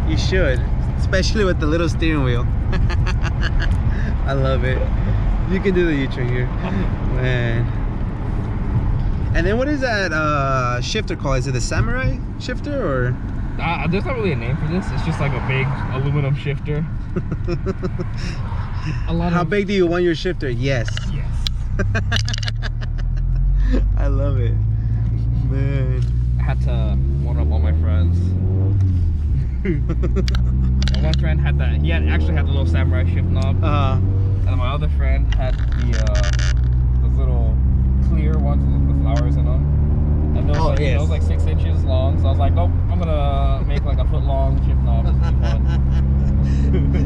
You should, especially with the little steering wheel. I love it. You can do the U-turn here, man. And then what is that shifter called? Is it a samurai shifter or? There's not really a name for this. It's just like a big aluminum shifter. How big do you want your shifter? Yes. Yes. I love it, man. I had to one up all my friends. My one friend had that. He actually had the little samurai shift knob. And my other friend had those little clear ones with the flowers in them. And those, those like 6 inches long. So I was like, nope, I'm gonna make like a foot long shift knob.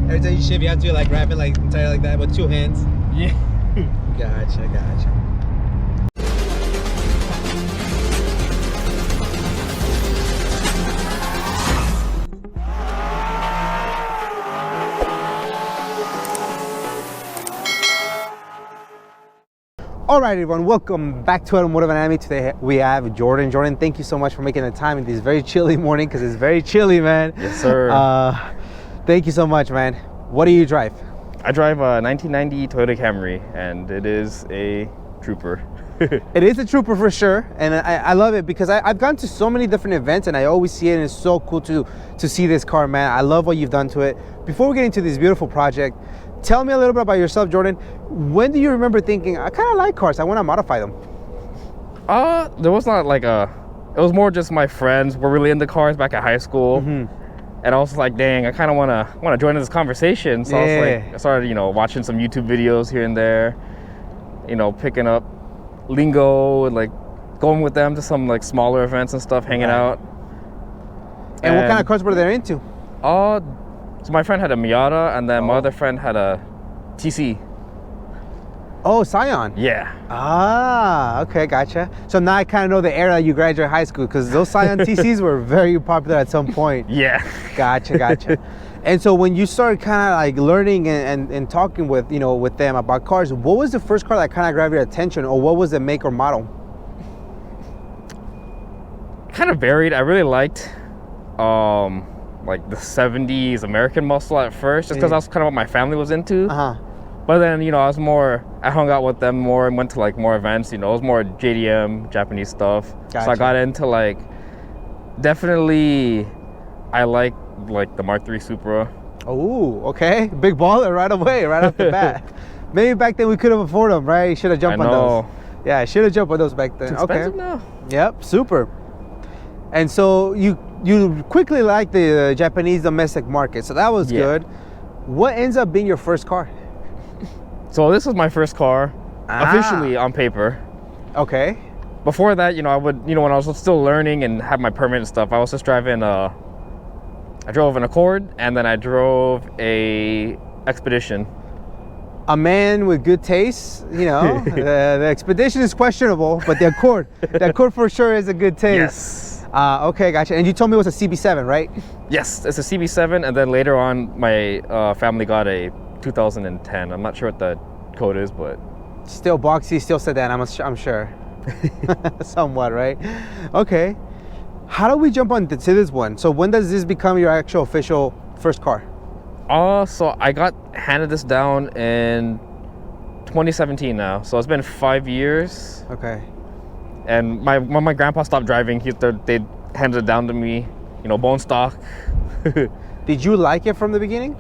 Every time you shift, you have to like wrap it like entirely like that with 2 hands. Yeah. Gotcha. Alright everyone, welcome back to Automotive Anatomy. Today we have Jordan. Jordan, thank you so much for making the time in this very chilly morning, because it's very chilly, man. Yes, sir. Thank you so much, man. What do you drive? I drive a 1990 Toyota Camry, and it is a trooper. It is a trooper for sure, and I love it because I've gone to so many different events and I always see it, and it's so cool to see this car, man. I love what you've done to it. Before we get into this beautiful project, tell me a little bit about yourself, Jordan. When do you remember thinking, I kind of like cars, I want to modify them? There was not like it was more just my friends were really into cars back at high school. And I was like, dang, I kind of want to join this conversation. So I started, watching some YouTube videos here and there, picking up lingo and like going with them to some like smaller events and stuff, hanging out. And what kind of cars were they into? So my friend had a Miata, and then my other friend had a TC. Oh, Scion. Yeah. Okay, gotcha. So now I kind of know the era you graduated high school, because those Scion TCs were very popular at some point. Yeah. Gotcha. And so when you started kind of like learning and talking with with them about cars, what was the first car that kind of grabbed your attention, or what was the make or model? Kind of varied. I really liked like the 70s American muscle at first, just because that's kind of what my family was into. But then I hung out with them more and went to like more events. It was more JDM, Japanese stuff. Gotcha. So I got into like, definitely I like the Mark III Supra. Oh, okay, big baller right away, right off the bat. Maybe back then we could have afforded them, right? You should have jumped on those. Yeah, I should have jumped on those back then. It's expensive now. Yep, super. And so you quickly liked the Japanese domestic market, so that was good. What ends up being your first car? So this was my first car, officially on paper. Okay. Before that, I would, when I was still learning and had my permit and stuff, I was just driving I drove an Accord, and then I drove a Expedition. A man with good taste, the Expedition is questionable, but the Accord for sure is a good taste. Yes. Okay, gotcha. And you told me it was a CB7, right? Yes, it's a CB7, and then later on, my family got a 2010. I'm not sure what the code is, but still boxy, still sedan. I'm sure. Somewhat, right? Okay. How do we jump on to this one? So when does this become your actual official first car? So I got handed this down in 2017 now. So it's been 5 years. Okay. And when my grandpa stopped driving, they handed it down to me, bone stock. Did you like it from the beginning?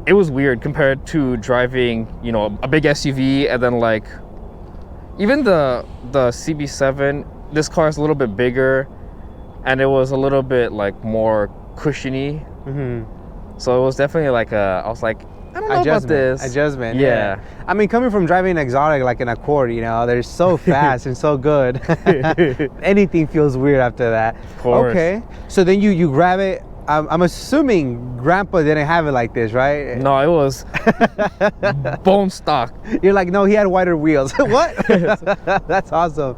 It was weird compared to driving, a big SUV, and then like, even the CB7, this car is a little bit bigger, and it was a little bit like more cushiony. So it was definitely like I was like, I don't know about this. Adjustment. Yeah. I mean, coming from driving an exotic like an Accord, they're so fast and so good. Anything feels weird after that. Of course. Okay. So then you grab it. I'm assuming Grandpa didn't have it like this, right? No, it was bone stock. You're like, no, he had wider wheels. What? That's awesome.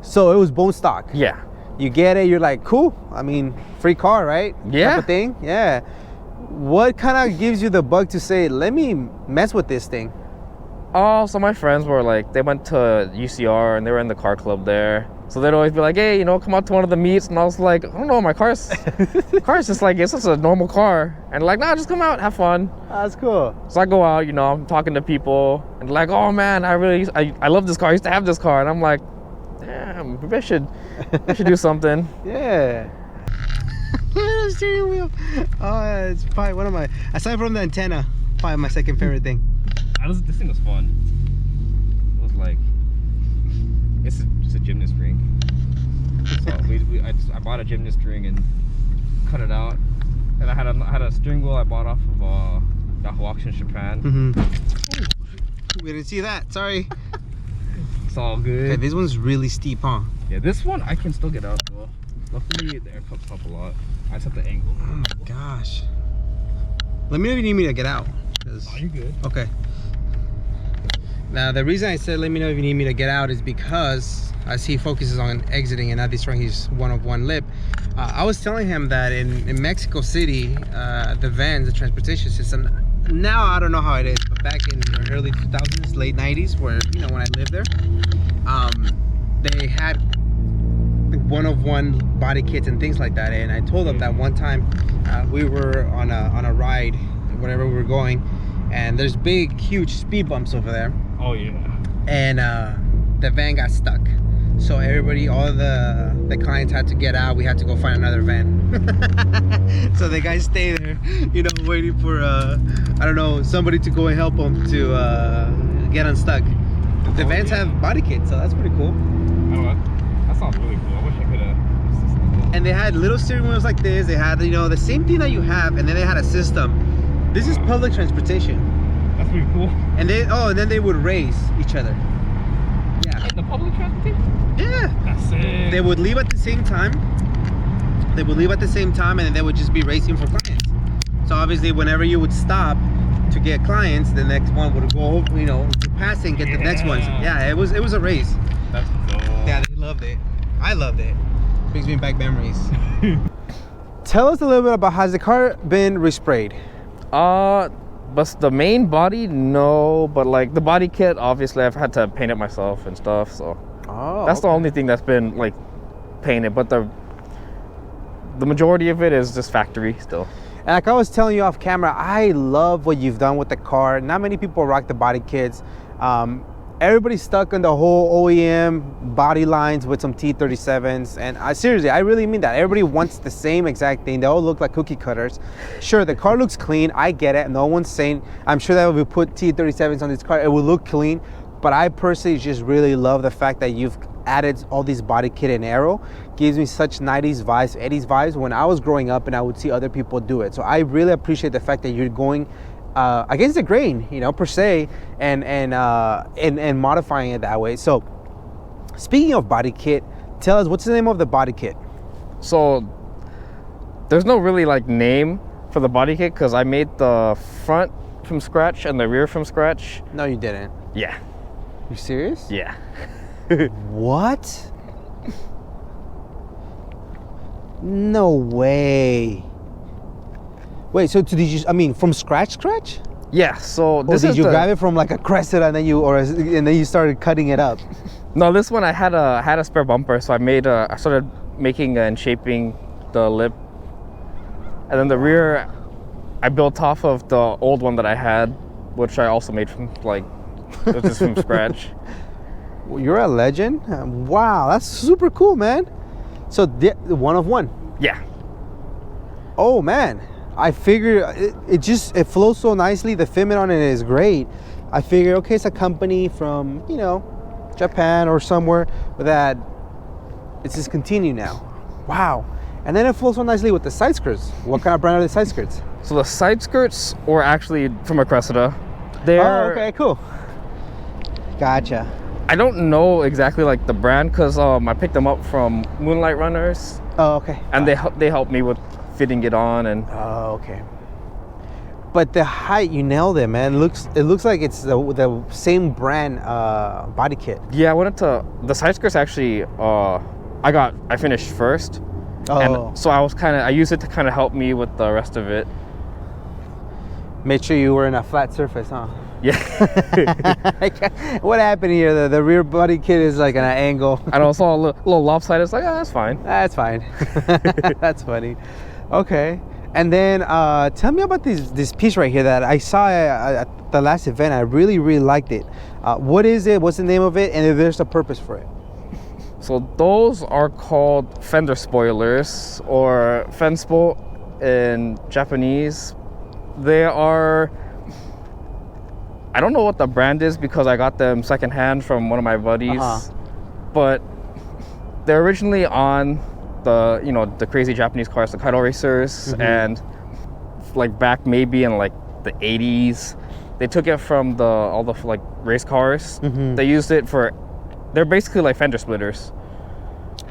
So it was bone stock. Yeah. You get it. You're like, cool. I mean, free car, right? Yeah. Type of thing. Yeah. What kind of gives you the bug to say, let me mess with this thing? Oh, so my friends were like, they went to UCR and they were in the car club there. So they'd always be like, hey, you know, come out to one of the meets. And I was like, I don't know, my car's just like, it's just a normal car. And like, nah, just come out, have fun. That's cool. So I go out, you know, I'm talking to people. And like, oh man, I love this car. I used to have this car. And I'm like, damn, maybe I should do something. Yeah. Steering wheel. Oh, it's probably one of my, aside from the antenna, probably my second favorite thing. This thing was fun. It was like, it's just a gymnast ring. So I bought a gymnast ring and cut it out. And I had a steering wheel I bought off of Yahoo Auctions Japan. Mm-hmm. We didn't see that, sorry. It's all good. Okay, this one's really steep, huh? Yeah, this one I can still get out though. Luckily the air comes up a lot. I just have the angle. Oh my gosh. Let me know if you need me to get out. Oh, you're good. Okay. Now the reason I said let me know if you need me to get out is because as he focuses on exiting and not destroying his one lip, I was telling him that in Mexico City, the vans, the transportation system, now I don't know how it is, but back in the early 2000s, late 90s, where, you know, when I lived there, they had one body kits and things like that. And I told them that one time we were on a ride, wherever we were going, and there's big, huge speed bumps over there. Oh yeah. And the van got stuck. So everybody, all the clients had to get out. We had to go find another van. So the guys stay there, you know, waiting for I don't know, somebody to go and help them to get unstuck. The vans have body kits, so that's pretty cool. Oh, that sounds really cool. I wish I could have. And they had little steering wheels like this. They had, you know, the same thing that you have, and then they had a system. This is public transportation. That's pretty cool. And then they would race each other. Yeah. The public transportation? Yeah. That's it. They would leave at the same time. And then they would just be racing for clients. So obviously, whenever you would stop to get clients, the next one would go, you know, pass and get the next ones. Yeah, it was a race. That's dope. Yeah, they loved it. I loved it. Brings me back memories. Tell us a little bit about, has the car been resprayed? But the main body, no. But like the body kit, obviously I've had to paint it myself and stuff. So that's the only thing that's been like painted. But the majority of it is just factory still. And like I was telling you off camera, I love what you've done with the car. Not many people rock the body kits. Everybody's stuck on the whole OEM body lines with some T37s, and seriously, I really mean that. Everybody wants the same exact thing. They all look like cookie cutters. Sure, the car looks clean, I get it. No one's saying, I'm sure that if we put T37s on this car, it will look clean, but I personally just really love the fact that you've added all these body kit and aero. Gives me such 90s vibes, 80s vibes when I was growing up and I would see other people do it. So I really appreciate the fact that you're going against the grain, you know, per se, and modifying it that way. So speaking of body kit, tell us, what's the name of the body kit? So there's no really like name for the body kit because I made the front from scratch and the rear from scratch. No, you didn't. Yeah. You serious? Yeah. What? No way. Wait, so did you, I mean, from scratch? Yeah, so this or did you grab it from like a Cressida and then you started cutting it up? No, this one I had a spare bumper, so I started making and shaping the lip. And then the rear I built off of the old one that I had, which I also made from just from scratch. You're a legend. Wow, that's super cool, man. So one of one. Yeah. Oh man, I figured it flows so nicely. The fitment on it is great. I figured, okay, it's a company from, you know, Japan or somewhere that it's discontinued now. Wow. And then it flows so nicely with the side skirts. What kind of brand are the side skirts? So the side skirts were actually from a Cressida. Oh, okay, cool. Gotcha. I don't know exactly like the brand because I picked them up from Moonlight Runners. Oh, okay. And they helped me with fitting it on and. Oh, okay. But the height, you nailed it, man. It looks like it's the same brand body kit. Yeah, I went into the side skirts actually. I finished first. Oh. And so I used it to kind of help me with the rest of it. Made sure you were in a flat surface, huh? Yeah. What happened here? The rear body kit is like at an angle. I know, it's all a little lopsided. It's like, oh, that's fine. That's fine. That's funny. Okay. And then tell me about this piece right here that I saw at the last event. I really, really liked it. What is it? What's the name of it? And if there's a purpose for it? So those are called fender spoilers, or fenspo in Japanese. They are, I don't know what the brand is because I got them secondhand from one of my buddies. But they're originally on the crazy Japanese cars, the Kaido racers, and like back maybe in like the 80s, they took it from all the like race cars. They used it they're basically like fender splitters.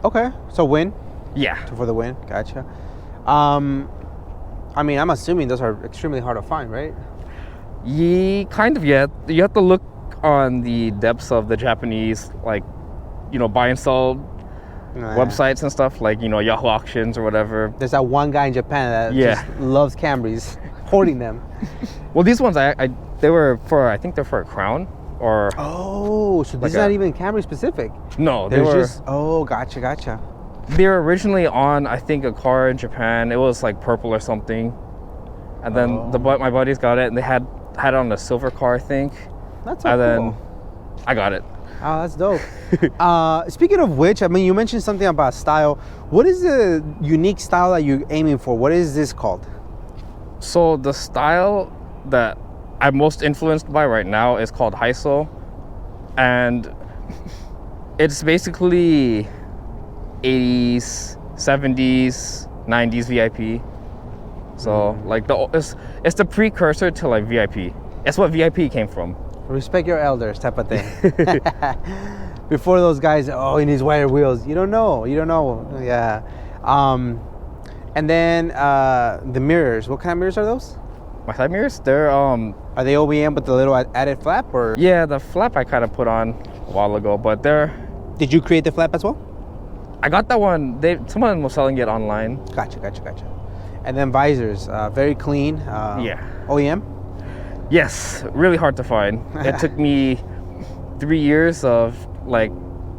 Okay, so win? Yeah. For the win, gotcha. I mean, I'm assuming those are extremely hard to find, right? Kind of, yeah. You have to look on the depths of the Japanese, like, buy and sell websites and stuff, like, Yahoo auctions or whatever. There's that one guy in Japan that just loves Camrys, hoarding them. Well, these ones, they were for, I think they're for a Crown, or... Oh, so this is not even Camry specific. No, they were just... Oh, gotcha. They were originally on, I think, a car in Japan. It was like purple or something. And then my buddies got it, and they had it on a silver car, I think. That's so cool. Then I got it. Oh, that's dope. Speaking of which, I mean, you mentioned something about style. What is the unique style that you're aiming for? What is this called? So the style that I'm most influenced by right now is called Haiso. And it's basically 80s, 70s, 90s VIP. So like it's the precursor to like VIP. It's what VIP came from. Respect your elders type of thing. Before those guys, he needs wider wheels. You don't know. Yeah. And then the mirrors. What kind of mirrors are those? My side mirrors? They're Are they OEM with the little added flap, or? Yeah, the flap I kind of put on a while ago, but they're... Did you create the flap as well? I got that one. Someone was selling it online. Gotcha. And then visors, very clean. OEM? Yes, really hard to find. It took me 3 years of like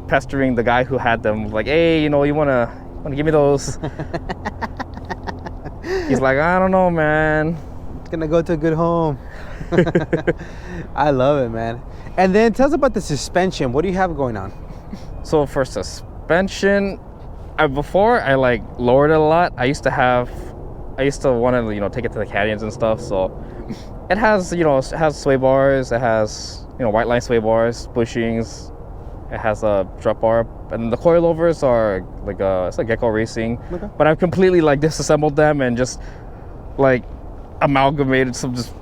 pestering the guy who had them. Like, hey, you wanna give me those? He's like, I don't know, man. It's gonna go to a good home. I love it, man. And then tell us about the suspension. What do you have going on? So for suspension, before I like lowered it a lot. I used to want to take it to the canyons and stuff. So it has it has sway bars. It has white line sway bars, bushings. It has a drop bar, and the coilovers are like it's like Gecko Racing. Okay. But I've completely like disassembled them and just like amalgamated some just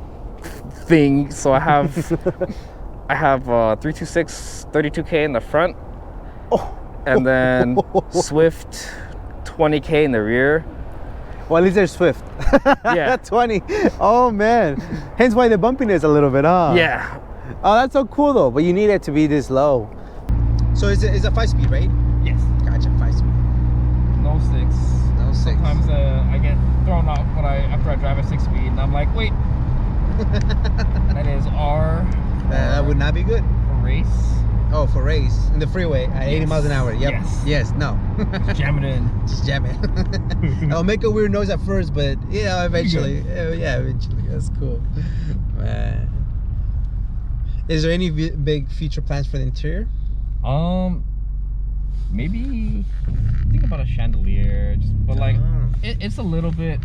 thing. So I have 326 32K in the front. And then Swift 20K in the rear. Well, at least there's Swift. Yeah. 20. Oh, man. Hence why the bumpiness a little bit, huh? Yeah. Oh, that's so cool, though. But you need it to be this low. So it's a 5-speed, right? Yes. Gotcha, 5-speed. No 6. No 6. Sometimes I get thrown off after I drive at 6-speed, and I'm like, wait. That is R. That would not be good. For race. Oh, for race in the freeway at 80 miles an hour. Yep. Yes. No. Just jam it in. Just jam it. It'll make a weird noise at first, but eventually. Eventually. That's cool. Man. Is there any big future plans for the interior? Maybe think about a chandelier, but like it's a little bit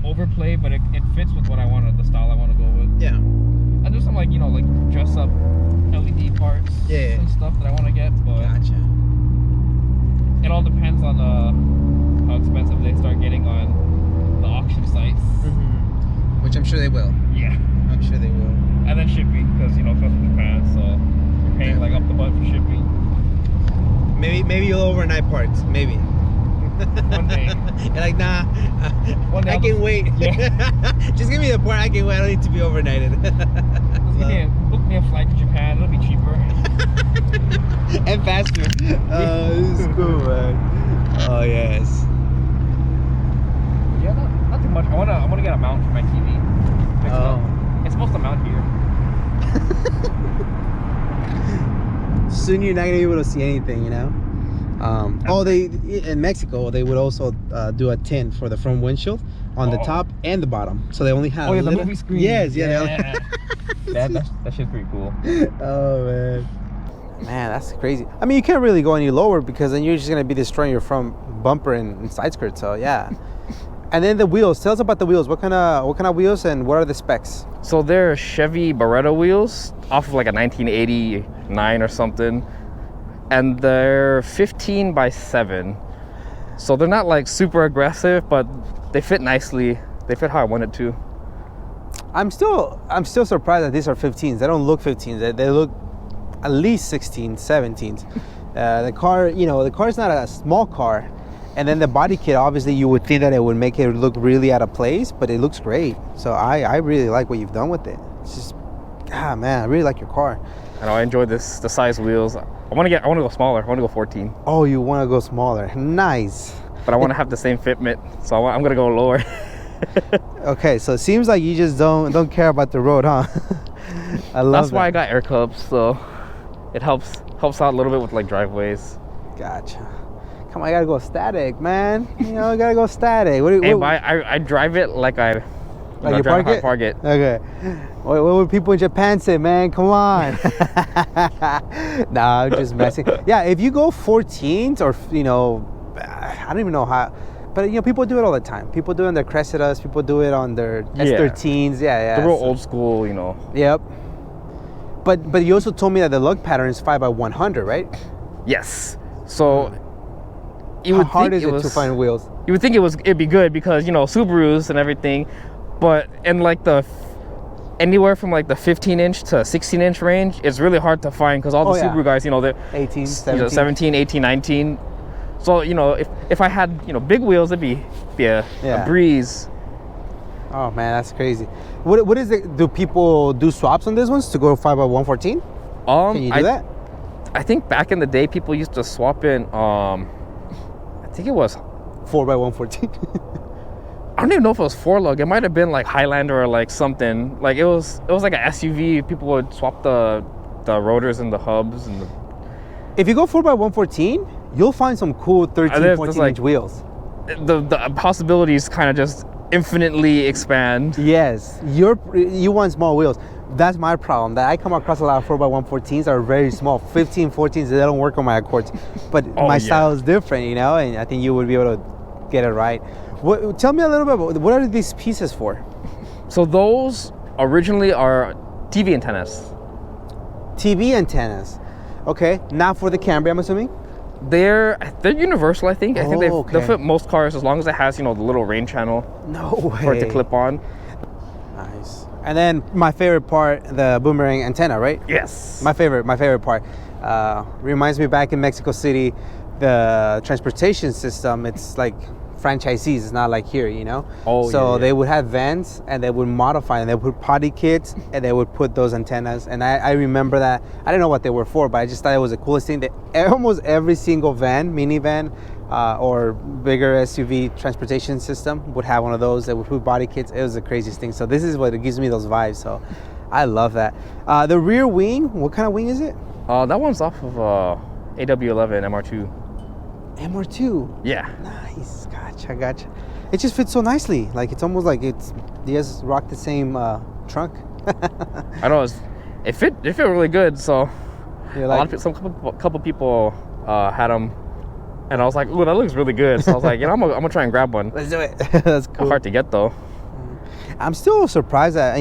overplayed, but it fits with what I wanted, the style I want to go with. Yeah. And there's some like dress up LED parts and stuff that I want to get, but gotcha. It all depends on how expensive they start getting on the auction sites. Which I'm sure they will. Yeah. I'm sure they will. And then shipping, because it comes from Japan, so you're paying like up the butt for shipping. Maybe you'll overnight parts. Maybe. One day. You're like, nah. One day I can wait. Yeah. Just give me the part. I can wait. I don't need to be overnighted. Book me a flight to Japan. It'll be cheaper. And faster. This is cool, man. Oh yes. Yeah, not too much. I wanna get a mount for my TV. It's supposed to mount here. Soon you're not gonna be able to see anything, you know. They in Mexico they would also do a tint for the front windshield on the top and the bottom, so they only have. Oh yeah, the movie screen. Yes, yeah. That shit's pretty cool. Oh man, that's crazy. I mean, you can't really go any lower because then you're just gonna be destroying your front bumper and side skirt. So yeah. And then the wheels. Tell us about the wheels. What kind of wheels and what are the specs? So they're Chevy Beretta wheels off of like a 1989 or something, and they're 15 by 7. So they're not like super aggressive, but they fit nicely. They fit how I wanted to. I'm still surprised that these are 15s. They don't look 15s. They look at least 16s, 17s. The car, the car is not a small car. And then the body kit, obviously you would think that it would make it look really out of place, but it looks great. So I really like what you've done with it. It's just, man, I really like your car. I know, I enjoy the size wheels. I want to go smaller. I want to go 14. Oh, you want to go smaller? Nice. But I want to have the same fitment, so I'm gonna go lower. Okay, so it seems like you just don't care about the road, huh? I love That's why I got air cups, so it helps out a little bit with like driveways. Gotcha. Come on, I gotta go static, man. I gotta go static. I drive it like I you park it? Okay. What would people in Japan say, man? Come on. Nah, I'm just messing. Yeah, if you go 14s or I don't even know how, but people do it all the time. People do it on their Cressidas. People do it on their S13s. Yeah. The real old school, Yep. But you also told me that the lug pattern is 5x100, right? Yes. So. How hard is it to find wheels? You would think it'd be good because Subarus and everything, but in like anywhere from like the 15-inch to 16-inch range, it's really hard to find because all the Subaru guys, they're 18, 17. 17, 18, 19. So if I had big wheels, it'd be a breeze. Oh man, that's crazy. What is it? Do people do swaps on these ones to go 5x114? Can you do that? I think back in the day, people used to swap in. I think it was 4x114. I don't even know if it was 4-lug. It might have been like Highlander or like something. Like it was like an SUV. People would swap the rotors and the hubs and If you go 4x114, you'll find some cool 13, 14-inch wheels. The possibilities kind of just infinitely expand. Yes, you want small wheels. That's my problem. That I come across a lot of 4x114s that are very small. 15, 14s, they don't work on my Accords. But my style is different, and I think you would be able to get it right. Tell me a little bit about what are these pieces for? So those originally are TV antennas. TV antennas. Okay, not for the Camry, I'm assuming? They're universal, I think. I think they'll fit most cars as long as it has, the little rain channel. No way. For it to clip on. Nice. And then my favorite part, the boomerang antenna, right? Yes. My favorite part. Reminds me back in Mexico City, the transportation system, it's like franchisees, it's not like here, So they would have vans and they would modify and they would put potty kits and they would put those antennas. And I remember that. I didn't know what they were for, but I just thought it was the coolest thing that almost every single van, minivan, or bigger SUV transportation system would have one of those. They would put body kits. It was the craziest thing. So this is what it gives me those vibes. So I love that. The rear wing, what kind of wing is it? That one's off of AW11 MR2. MR2? Yeah. Nice. Gotcha. It just fits so nicely. Like it's almost like you guys rock the same trunk. I know. It fit really good. So couple people had them. And I was like, ooh, that looks really good. So I was like, I'm gonna try and grab one. Let's do it. That's cool. Hard to get though. I'm still surprised that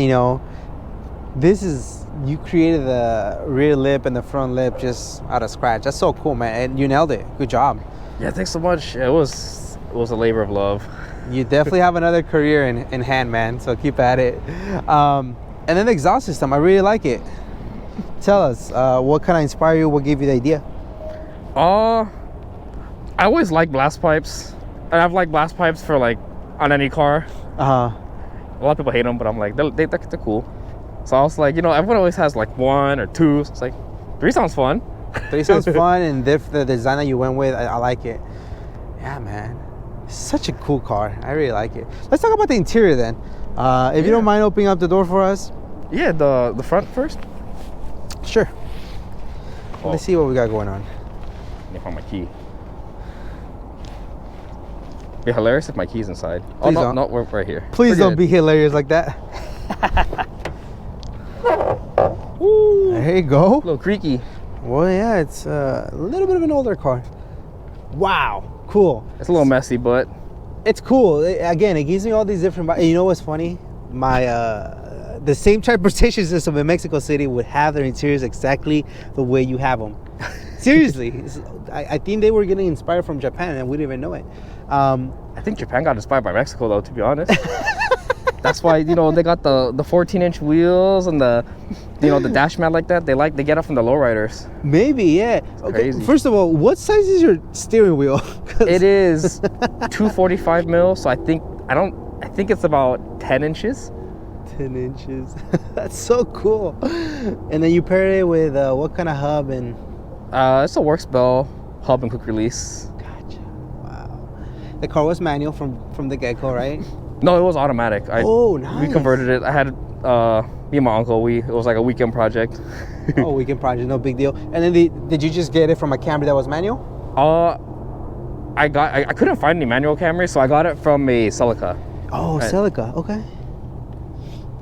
you created the rear lip and the front lip just out of scratch. That's so cool, man. And you nailed it. Good job. Yeah, thanks so much. It was a labor of love. You definitely have another career in hand, man. So keep at it. And then the exhaust system, I really like it. Tell us, what kind of inspired you? What gave you the idea? I always like blast pipes, and I've liked blast pipes for like on any car. A lot of people hate them, but I'm like they're cool. So I was like, everyone always has like 1 or 2. So it's like 3 sounds fun. 3 sounds fun, and the design that you went with, I like it. Yeah, man, such a cool car. I really like it. Let's talk about the interior then. If you don't mind opening up the door for us. Yeah, the front first. Sure. Oh. Let's see what we got going on. Let me find my key. It'd be hilarious if my key's inside. Please oh, don't. no, we're right here. Please We're don't good. be hilarious like that. Woo. There you go. A little creaky. Well, yeah, it's a little bit of an older car. Wow, cool. It's a little messy, but It's cool. Again, it gives me all these different. You know what's funny? My the same transportation system in Mexico City would have their interiors exactly the way you have them. Seriously, I think they were getting inspired from Japan, and we didn't even know it. I think Japan got inspired by Mexico, though. To be honest, that's why they got the 14-inch wheels and the the dash mat like that. They get it from the lowriders. Maybe, yeah. Okay. Crazy. First of all, what size is your steering wheel? It is 245 mil, so I think it's about 10 inches. 10 inches. That's so cool. And then you pair it with what kind of hub and? It's a Works Bell hub and quick release. Gotcha. Wow. The car was manual from the get-go, right? No, it was automatic. Oh, nice. We converted it. I had me and my uncle. It was like a weekend project. Oh, weekend project, no big deal. And then did you just get it from a Camry that was manual? I couldn't find any manual Camry, so I got it from a Celica. Oh, Celica. Okay.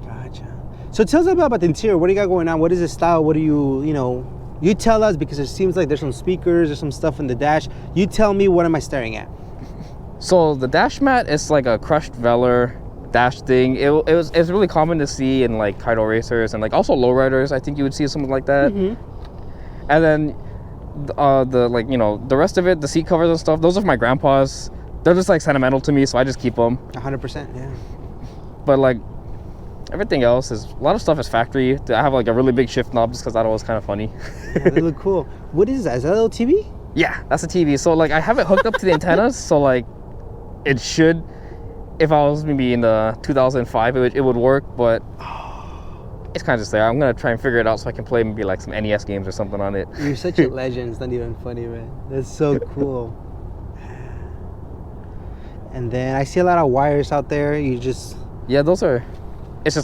Gotcha. So tell us about the interior. What do you got going on? What is the style? What do you tell us, because it seems like there's some speakers, there's some stuff in the dash. You tell me, what am I staring at? So the dash mat is like a crushed velour dash thing. It's really common to see in like Kaido racers and like also lowriders. I think you would see something like that. Mm-hmm. And then the rest of it, the seat covers and stuff, those are my grandpa's. They're just like sentimental to me, so I just keep them. 100%, yeah. But like everything else a lot of stuff is factory. I have like a really big shift knob just because that was kind of funny. Yeah, they look cool. What is that? Is that a little TV? Yeah, that's a TV. So like I have it hooked up to the antennas, so like it should, if I was maybe in the 2005, it would work, but it's kind of just there. I'm gonna try and figure it out so I can play maybe like some NES games or something on it. You're such a legend. It's not even funny, man. That's so cool. And then I see a lot of wires out there. Yeah, it's just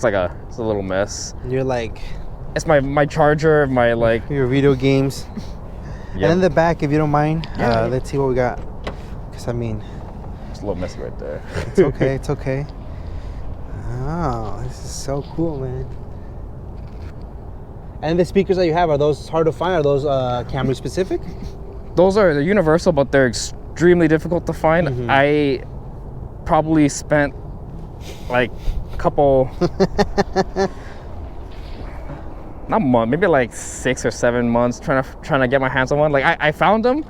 like it's a little mess. You're like, it's my charger, my like your video games. Yep. And in the back, if you don't mind, Yeah. let's see what we got. Because I mean, it's a little messy right there. it's okay. It's okay. Oh, this is so cool, man. And the speakers that you have, are those hard to find? Are those Camry specific? They're universal, but they're extremely difficult to find. Mm-hmm. I probably spent like a couple, not months, maybe like 6 or 7 months trying to get my hands on one. Like I found them,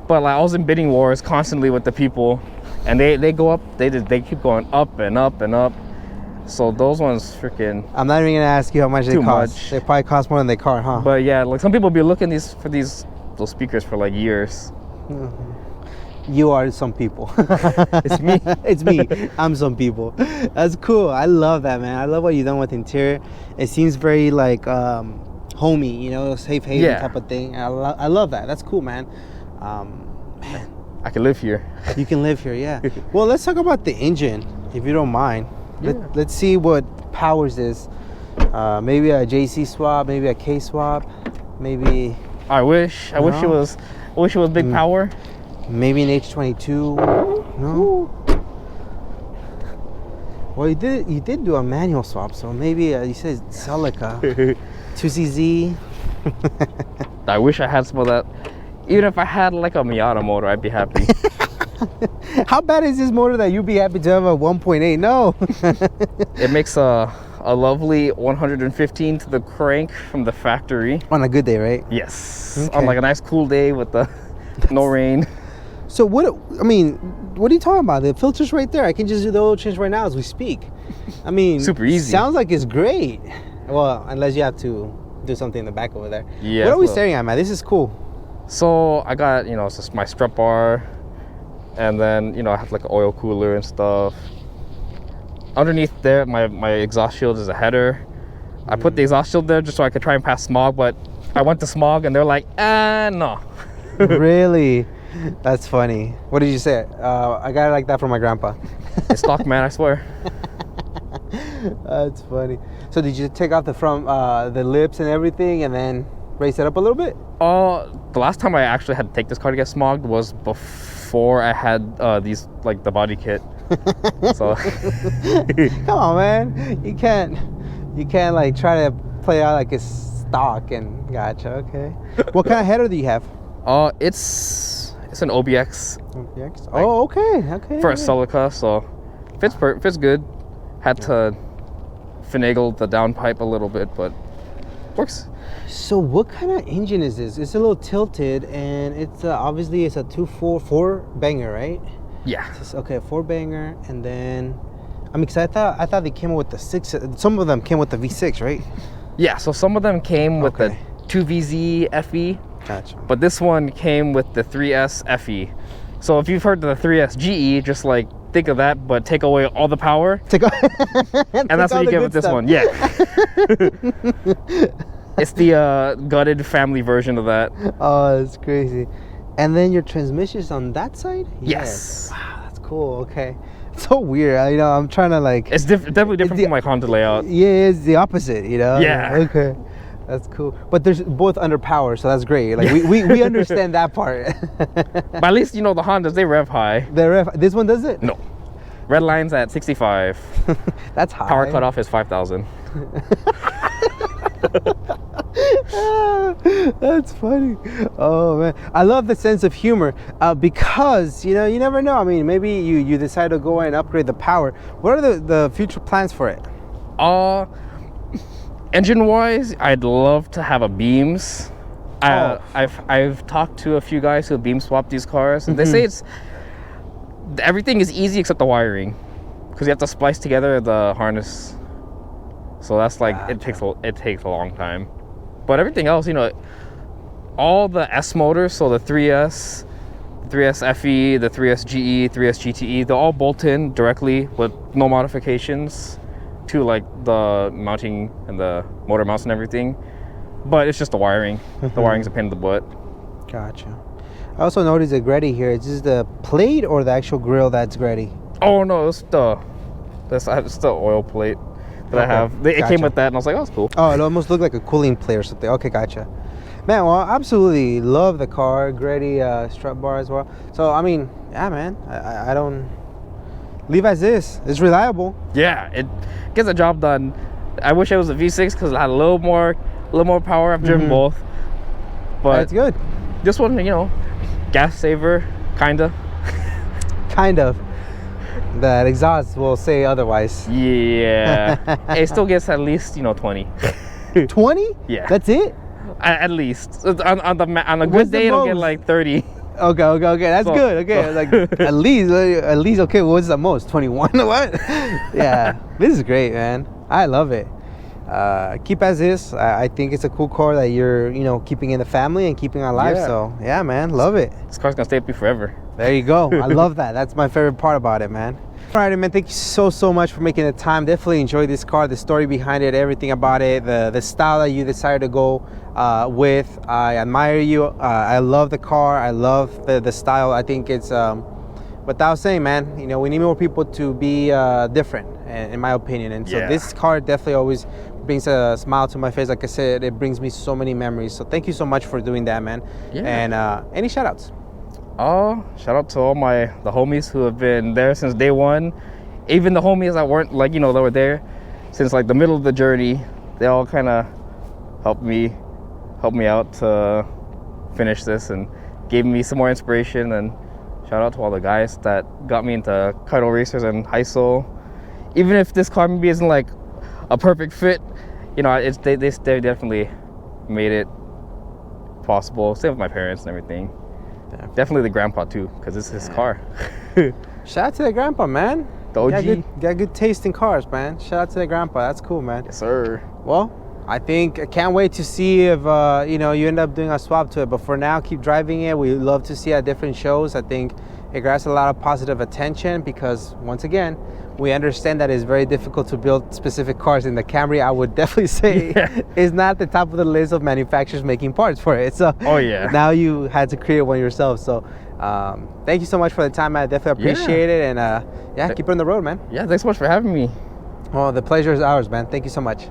but like I was in bidding wars constantly with the people, and they go up. They keep going up and up and up. So those ones freaking. I'm not even gonna ask you how much they cost. Much. They probably cost more than they car, huh? But yeah, like some people be looking those speakers for like years. You are some people. It's me. It's me. I'm some people. That's cool. I love that, man. I love what you've done with interior. It seems very like homey, safe haven type of thing. I love that. That's cool, man. Man, I can live here. you can live here, yeah. Well, let's talk about the engine, if you don't mind. Yeah. Let's see what powers this. Maybe a JC swap, maybe a K swap, maybe. I wish it was big power. Maybe an H22. No. Well, you did do a manual swap, so maybe you said Celica, 2CZ. I wish I had some of that. Even if I had like a Miata motor, I'd be happy. How bad is this motor that you'd be happy to have a 1.8? No. It makes a lovely 115 to the crank from the factory. On a good day, right? Yes. Okay. On like a nice cool day with the no rain. So what are you talking about? The filter's right there. I can just do the oil change right now as we speak. I mean, super easy. Sounds like it's great. Well, unless you have to do something in the back over there. Yeah. What are we staring at, man? This is cool. So I got, it's just my strut bar, and then, I have like an oil cooler and stuff. Underneath there, my exhaust shield is a header. I put the exhaust shield there just so I could try and pass smog, but I went to smog and they're like, no. Really? That's funny. What did you say? I got it like that from my grandpa. It's stock, man, I swear. That's funny. So did you take off the front, the lips and everything, and then raise it up a little bit? The last time I actually had to take this car to get smogged was before I had these, like, the body kit. So come on, man, you can't like try to play out like it's stock. And gotcha. Okay, what kind of header do you have? It's an OBX. OBX. Oh, okay. For a Celica, so fits good. Had to finagle the downpipe a little bit, but works. So what kind of engine is this? It's a little tilted, and it's obviously it's a 2.4 banger, right? Yeah. Okay, 4 banger, and then I mean, cause I thought they came with the 6. Some of them came with the V6, right? Yeah. So some of them came with the 2VZ FE. Gotcha. But this one came with the 3S FE. So if you've heard of the 3S GE, just like think of that, but take away all the power. And that's what you get with this one. Yeah. It's the gutted family version of that. Oh, that's crazy. And then your transmission's on that side? Yes. Wow, that's cool. Okay. It's so weird. I'm trying to like. It's definitely different from my Honda layout. Yeah, it's the opposite. Yeah. Okay. That's cool. But there's both under power, so that's great. Like we understand that part. But at least the Hondas, they rev high. This one does it? No. Red line's at 65. That's high. Power cutoff is 5,000. That's funny. Oh man, I love the sense of humor because you never know. I mean, maybe you decide to go and upgrade the power. What are the future plans for it? Engine wise, I'd love to have a beams. I've talked to a few guys who beam swap these cars, and they say everything is easy except the wiring, because you have to splice together the harness. So that's like it takes a long time. But everything else, all the S motors, so the 3S, 3S FE, the 3S GE, 3S GTE, they're all bolt in directly with no modifications to like the mounting and the motor mounts and everything. But it's just the wiring. The wiring's a pain in the butt. Gotcha. I also noticed the Greddy here. Is this the plate or the actual grill that's Greddy? Oh no, it's the oil plate that I have. It came with that, and I was like, oh, that's cool. Oh, it almost looked like a cooling plate or something. Okay, gotcha. Man, well, I absolutely love the car. Greddy strut bar as well. So, I mean, yeah, man. I don't leave as is. It's reliable. Yeah, it gets the job done. I wish it was a V6 because it had a little more power. I've driven both, but that's good. This one, gas saver, kinda. Kind of. That exhaust will say otherwise. Yeah. It still gets at least 20. 20? Yeah. That's it? At least on a good day it'll get like 30. Okay. That's good. Okay, like at least. Okay, what's the most? 21? What? Yeah. This is great, man. I love it. Keep as is. I think it's a cool car that you're keeping in the family and keeping alive. Yeah. So yeah, man, love it. This car's gonna stay with me forever. There you go. I love that. That's my favorite part about it, man. All right, man, thank you so much for making the time. Definitely enjoyed this car, the story behind it, everything about it, the style that you decided to go with. I admire you. I love the car. I love the style. I think it's without saying, man, we need more people to be different, in my opinion. And so this car definitely always brings a smile to my face. Like I said, it brings me so many memories. So thank you so much for doing that, man. Yeah. And any shout outs? Shout out to all the homies who have been there since day one. Even the homies that weren't that were there since like the middle of the journey. They all kind of helped me out to finish this and gave me some more inspiration. And shout out to all the guys that got me into Kaido racers and Haiso. Even if this car maybe isn't like a perfect fit, they definitely made it possible. Same with my parents and everything. Yeah. Definitely the grandpa too, because this is his car. Shout out to the grandpa, man. The OG. Got good taste in cars, man. Shout out to the grandpa. That's cool, man. Yes, sir. Well, I can't wait to see if you end up doing a swap to it. But for now, keep driving it. We love to see it at different shows. I think it grabs a lot of positive attention because once again, we understand that it's very difficult to build specific cars. In the Camry, I would definitely say is not the top of the list of manufacturers making parts for it. So now you had to create one yourself. So thank you so much for the time. I definitely appreciate it. And keep it on the road, man. Yeah, thanks so much for having me. Well, the pleasure is ours, man. Thank you so much.